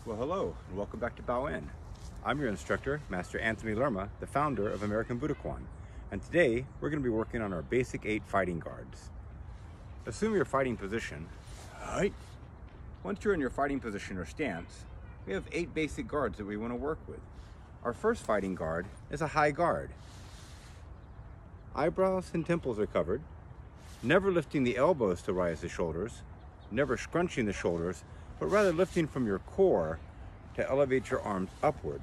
Well, hello, and welcome back to Bow In. I'm your instructor, Master Anthony Lerma, the founder of American Budo Kwan. And today, we're going to be working on our basic 8 fighting guards. Assume your fighting position. Right. Once you're in your fighting position or stance, we have 8 basic guards that we want to work with. Our first fighting guard is a high guard. Eyebrows and temples are covered, never lifting the elbows to rise the shoulders, never scrunching the shoulders, but rather lifting from your core to elevate your arms upward.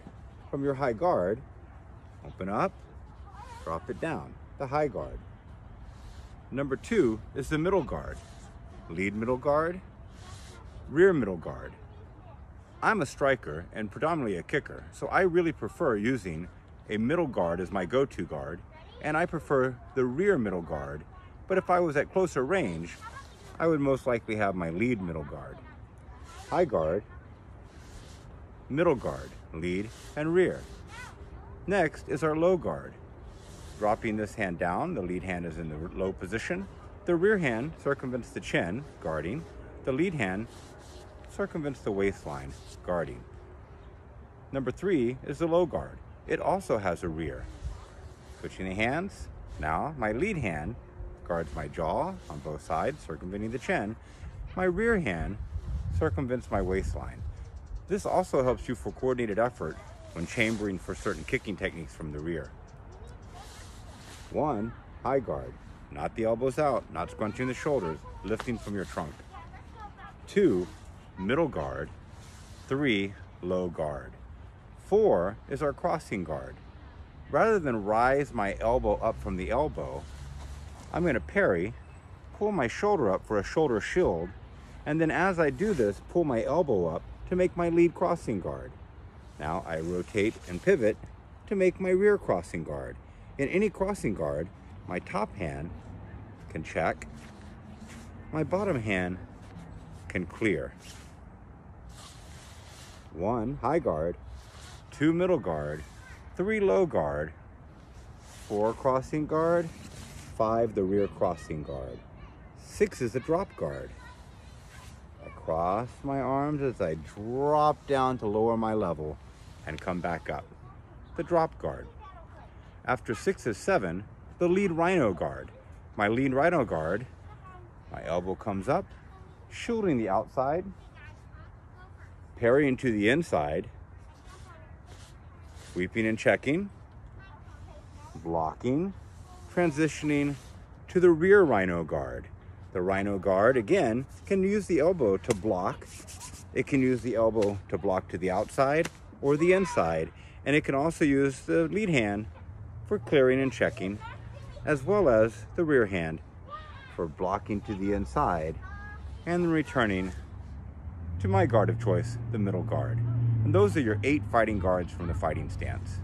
From your high guard, open up, drop it down, the high guard. Number 2 is the middle guard. Lead middle guard, rear middle guard. I'm a striker and predominantly a kicker, so I really prefer using a middle guard as my go-to guard, and I prefer the rear middle guard, but if I was at closer range, I would most likely have my lead middle guard. High guard, middle guard, lead and rear. Next is our low guard. Dropping this hand down, the lead hand is in the low position. The rear hand circumvents the chin, guarding. The lead hand circumvents the waistline, guarding. Number 3 is the low guard. It also has a rear. Switching the hands, now my lead hand guards my jaw on both sides, circumventing the chin. My rear hand circumvents my waistline. This also helps you for coordinated effort when chambering for certain kicking techniques from the rear. 1, high guard, not the elbows out, not scrunching the shoulders, lifting from your trunk. 2, middle guard. 3, low guard. 4 is our crossing guard. Rather than rise my elbow up from the elbow, I'm going to parry, pull my shoulder up for a shoulder shield, and then as I do this, pull my elbow up to make my lead crossing guard. Now I rotate and pivot to make my rear crossing guard. In any crossing guard, my top hand can check, my bottom hand can clear. 1, high guard. 2, middle guard. 3, low guard. 4, crossing guard. 5, the rear crossing guard. 6 is the drop guard. I cross my arms as I drop down to lower my level and come back up. The drop guard. After 6 is 7, the lead rhino guard. My lead rhino guard, my elbow comes up, shielding the outside, parrying to the inside, sweeping and checking, blocking, transitioning to the rear rhino guard. The rhino guard, again, can use the elbow to block. It can use the elbow to block to the outside or the inside. And it can also use the lead hand for clearing and checking, as well as the rear hand for blocking to the inside and then returning to my guard of choice, the middle guard. And those are your 8 fighting guards from the fighting stance.